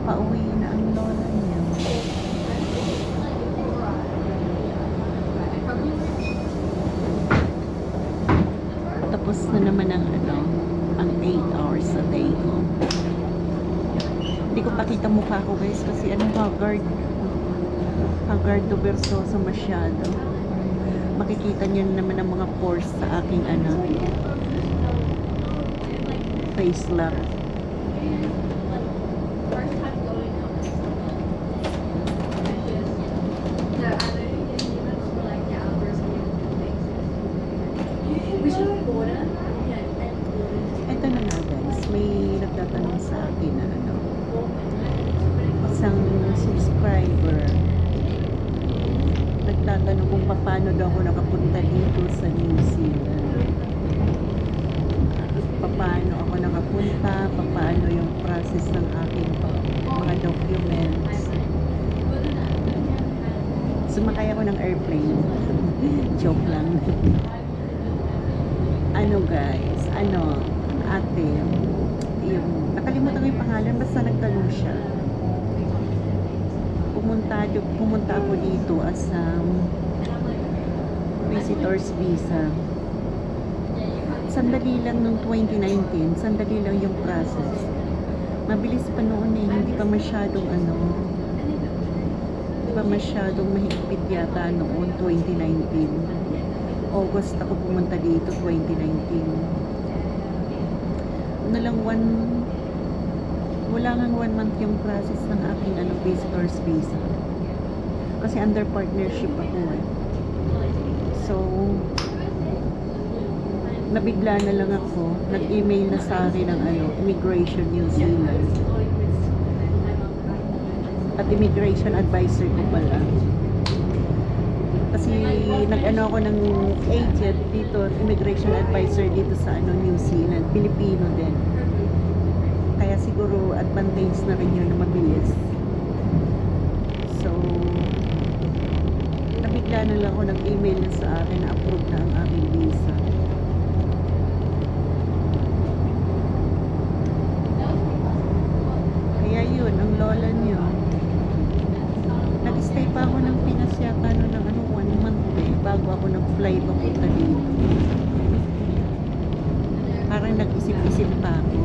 Pauwi na ang lola niya. Tapos na naman ang ang 8 hours a day ko. Hindi ko pakita mukha ko guys kasi haggard to Versoso masyado. Makikita niyo naman ang mga pores sa aking face lock. Ito na nga guys, may nagtatanong sa akin na isang subscriber nagtatanong kung paano daw ako nakapunta dito sa New Zealand. Paano ako nakapunta, paano yung process ng aking mga documents. Sumakay ako ng airplane. Joke lang. Guys, ate, yung nakalimutan ko yung pangalan, basta nagtanong siya. Pumunta ako dito as visitor's visa. Sandali lang nung 2019, sandali lang yung process. Mabilis pa noon hindi pa masyadong mahigpit yata noon 2019. August ako pumunta dito 2019. Wala nga 1 month yung process ng aking visitor's visa. Kasi under partnership ako So, nabigla na lang ako. Nag-email na sa akin ng Immigration New Zealand. At immigration advisor ko pala. Kasi ako ng agent dito, immigration advisor dito sa New Zealand, Pilipino din. Kaya siguro advantage na rin yun na mabilis. So, nabigla na lang ako, nag-email na sa akin na approve na ang aking visa. Kaya yun, ang lola niyo. Nag-stay pa ako ng Pinas yata ng 1 month bago ako nag-fly papunta dito. Parang nag-isip-isip pa ako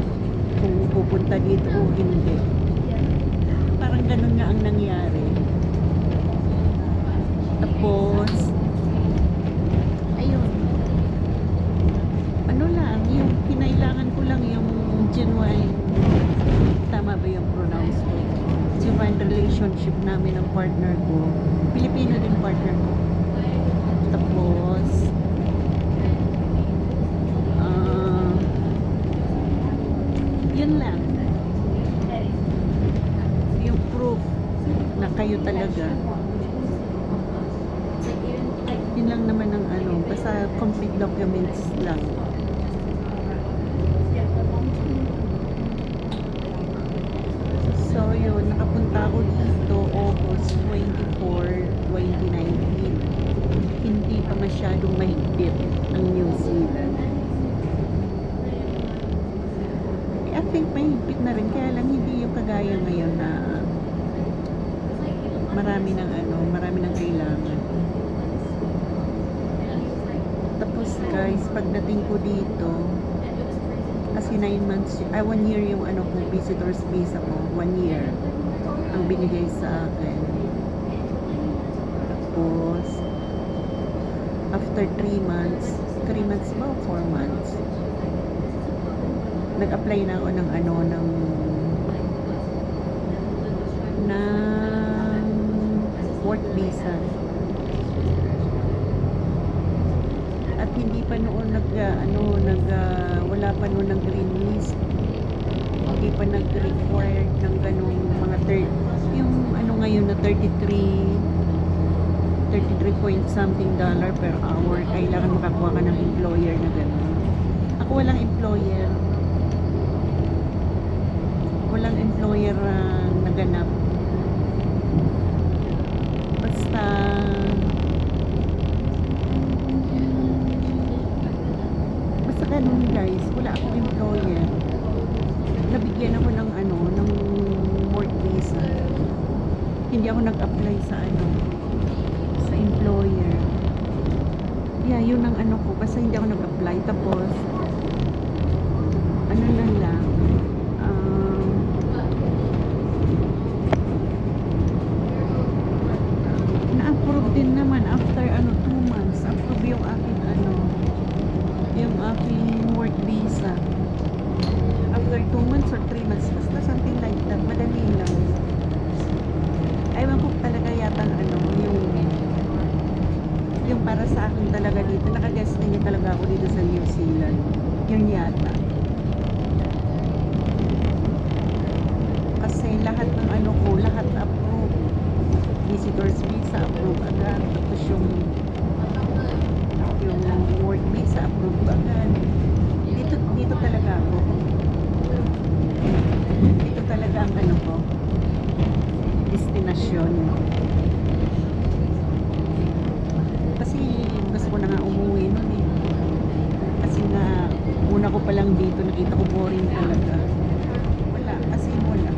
kung pupunta dito o hindi. Parang ganun nga ang nangyari. Tapos ayun, yung kinailangan ko lang yung genuine, tama ba yung pronounce ko? Genuine relationship namin ng partner ko. Pilipino din partner ko. Tapos yun lang yung proof na kayo talaga. Yun lang naman ang basta complete documents lang. So yun, nakapunta ako dito August 24, 2019. Hindi pa masyadong mahigpit ang New Zealand. I think mahigpit na rin, kaya lang hindi yung kagaya ngayon na marami ng kailangan. Tapos guys, pagdating ko dito, kasi 9 months, 1 year yung visitor's visa ko, 1 year ang binigay sa akin. Tapos after 3 months ba o 4 months, nag-apply na ako ng work visa. At hindi pa noon wala pa noon ng green list. Hindi pa nag-required ng ganung mga yung ngayon na 33 point something dollar per hour. Kailangan makakuha ka ng employer na gano'n. Ako walang employer. Walang employer naganap. Basta ganun guys, wala akong employer. Nabigyan ako ng work visa hindi ako nag-apply sa ano, sa employer. Yeah, yun ang ano ko, basta hindi ako nag-apply. Tapos ano na lang, na-approve din naman after ano 2 months. Approve yung aking ano, yung aking work visa. After 2 months or 3 months, basta something like that. Madali lang. Ewan ko talaga yata ano, yung para sa akin talaga dito. Nakaguest din talaga ako dito sa New Zealand. Yun yata. Kasi lahat ng ano ko, lahat approve. Visitors visa approve agad. Tapos yung work visa approve agad. Dito talaga ako. Dito talaga ang ano ko, destinasyon. Kasi gusto ko na nga umuwi nun eh. Kasi nga una ko pa lang dito, nakita ko boring talaga. Wala, kasi wala.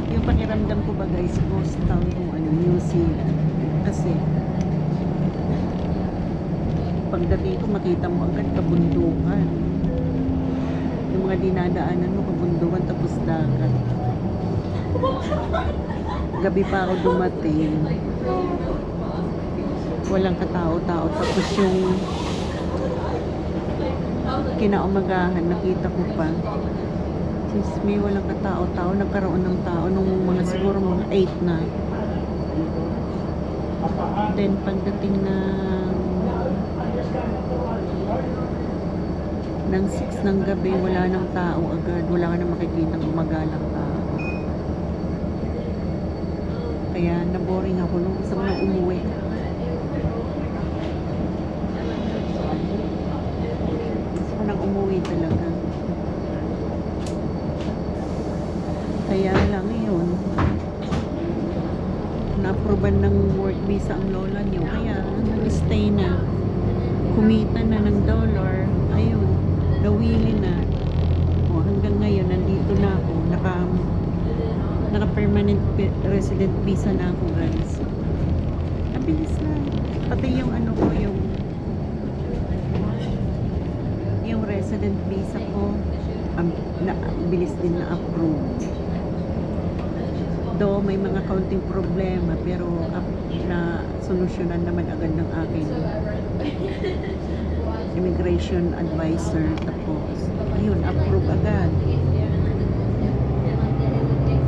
Yung pakiramdam ko ba guys, ghost town yung ano, New Zealand. Kasi pagdating ko makita mo agad kabundukan. Yung mga dinadaanan mo kabundukan tapos dagat. Gabi pa ako dumating. Walang katao-tao. Tapos yung kinaumagahan nakita ko pa. Since may walang katao-tao, nagkaroon ng tao nung mga siguro mga 8 na. Then pagdating ng 6 ng gabi, wala nang tao agad. Wala ka na makikita ng umagalang tao. Kaya naboring ako nung gusto ko na umuwi. Gusto ko nang umuwi talaga. Kaya lang yun, na-approvean ng work visa ang lola niyo. Kaya nag-stay na. Kumita na ng dollar. Ayun, nawili na. O, hanggang ngayon, nandito na ako. Naka-permanent resident visa na ako, guys. Ang bilis na. Pati yung ano ko, yung resident visa ko, bilis din na-approve. Do may mga counting problema, pero na solusyonan naman agad ng aking immigration advisor. Tapos yun, approve agad.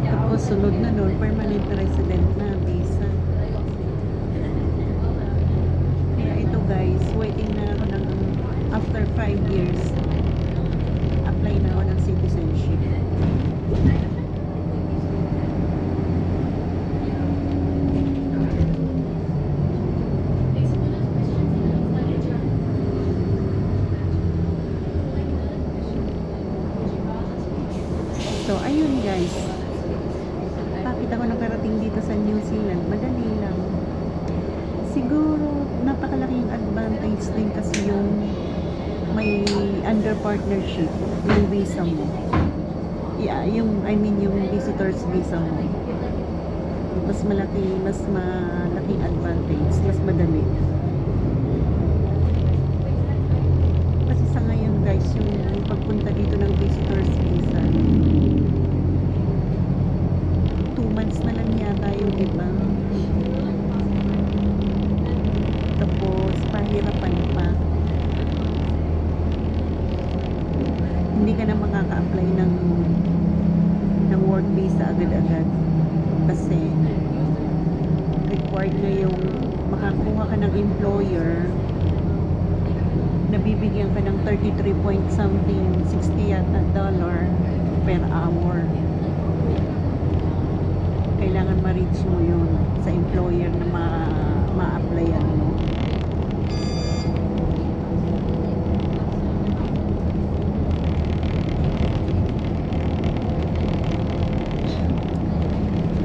Tapos sunod na nun, permanent resident na visa. Kaya ito guys, waiting na ako ng after 5 years apply na ako ng citizenship. So, ayun guys. Bakit ako nakarating dito sa New Zealand? Madali lang. Siguro, napakalaking advantage din kasi yung may under partnership yung visa mo. Yeah, yung visitors visa mo. Mas malaking advantage. Mas madali. Kasi sa ngayon guys, yung pagpunta dito ng visitors visa, 2 months na lang yata yung iba. Tapos pahirapan pa. Hindi ka na makaka-apply ng work visa agad-agad. Kasi required na yung makakuha ka ng employer, nabibigyan ka ng 33 point something, 60 yata dollar per hour. Kailangan ma-reach mo yun sa employer na ma-applyan mo.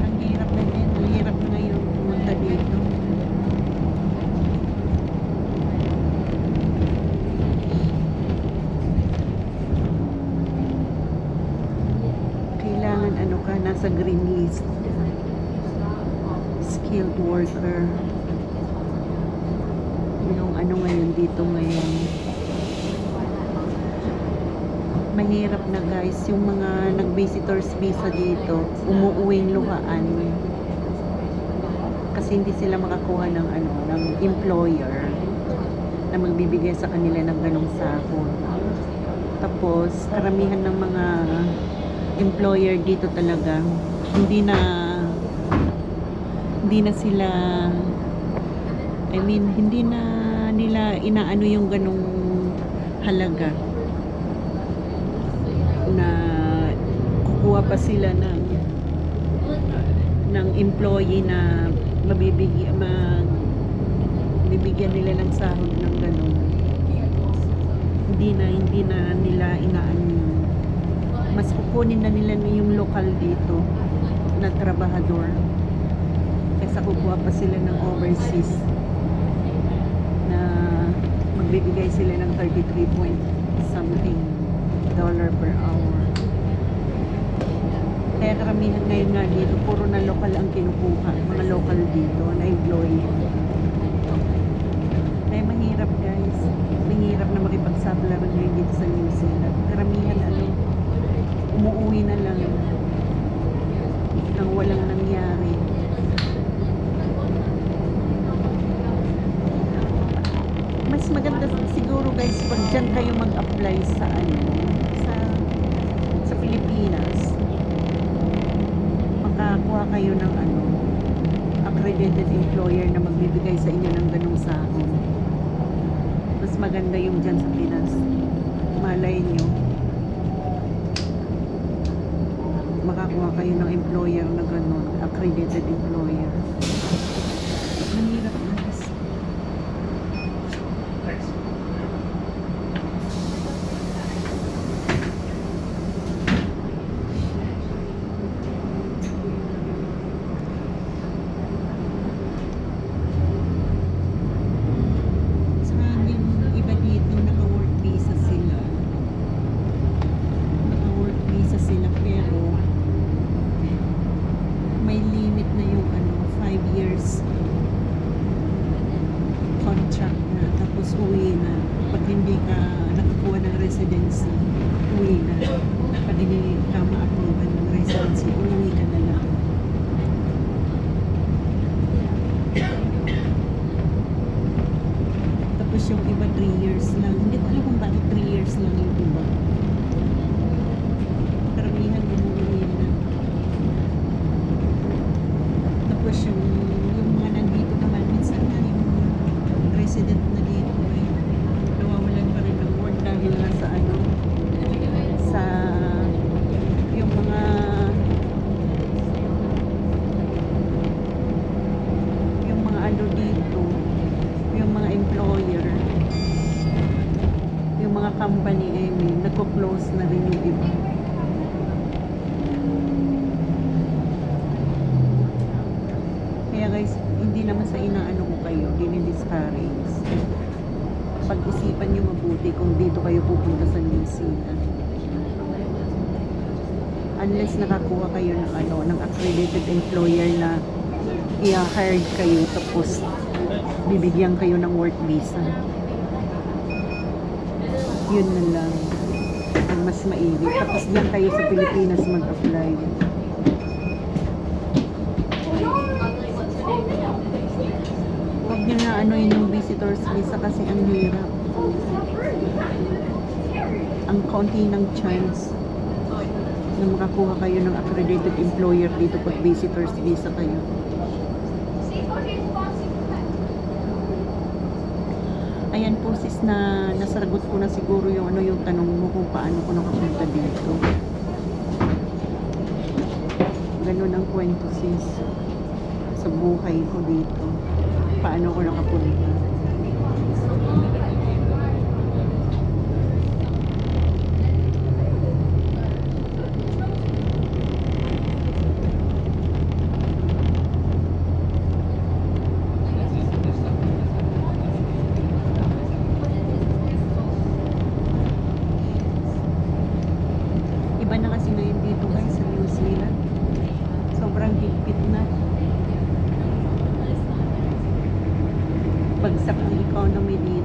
Ang hirap na din. Ang hirap na ngayon pumunta dito. Kailangan ano ka, nasa green list. Skilled worker. Yung ano ngayon dito ngayon. Mahirap na guys, yung mga nag-visitors visa dito, umuuwing luhaan. Kasi hindi sila makakuha ng ano, ng employer na magbibigay sa kanila ng ganong sahod. Tapos, karamihan ng mga employer dito talaga, hindi na sila, I mean, hindi na nila inaano yung ganong halaga na kukuha pa sila ng employee na bibigyan nila ng sahod ng ganun. Hindi na nila inaano. Mas kukunin na nila yung lokal dito na trabahador kaysa kukuha pa sila ng overseas na magbibigay sila ng 33 point something dollar per hour. Kaya karamihan ngayon nga dito, puro na local ang kinukuha, mga local dito na employee. Kaya mahirap guys, mahirap na makipagsapalaran ngayon dito sa New Zealand. Karamihan umuuwi na lang nang walang nangyari. Mas maganda siguro guys pag dyan kayo mag-apply sa sa Pilipinas, makakuha kayo ng accredited employer na magbibigay sa inyo ng ganung sahod. Mas maganda yung dyan sa Pinas. Malay nyo, makakuha kayo ng employer na ganun, accredited employer. Mahirap guys. Uwi na. Pag hindi ka nakakuha ng residency, uwi na. Pag hindi ka ma-approve ng residency, uwi ka na lang. Tapos yung iba 3 years lang. Hindi ko alam kung bakit 3 years lang yung iba. Karamihan umuwi na. Tapos yung mga nandito naman, minsan na yung resident na dito nawawalan pa rin ng work dahil nasa sa yung mga dito, yung mga employer, yung mga company nagko-close na rin yung iba. Kaya guys, hindi naman sa inaano ko kayo, dinidiscourage. Pag-isipan nyo mabuti kung dito kayo pupunta sa New Zealand. Unless nakakuha kayo ng accredited employer na i-hired kayo tapos bibigyan kayo ng work visa. Yun na lang ang mas maigi. Tapos diyan kayo sa Pilipinas mag-apply. Huwag nyo na yung visitors visa kasi ang hirap. Ang konti ng chance na makakuha kayo ng accredited employer dito pag visitors visa kayo. Ayan po sis, na nasagot ko na siguro yung yung tanong mo kung paano ko nakapunta dito. Ganun ang kwento sis sa buhay ko dito. Paano ko nakapunta. Iba na kasi ngayon dito guys sa New Zealand. maganda pong economy dito.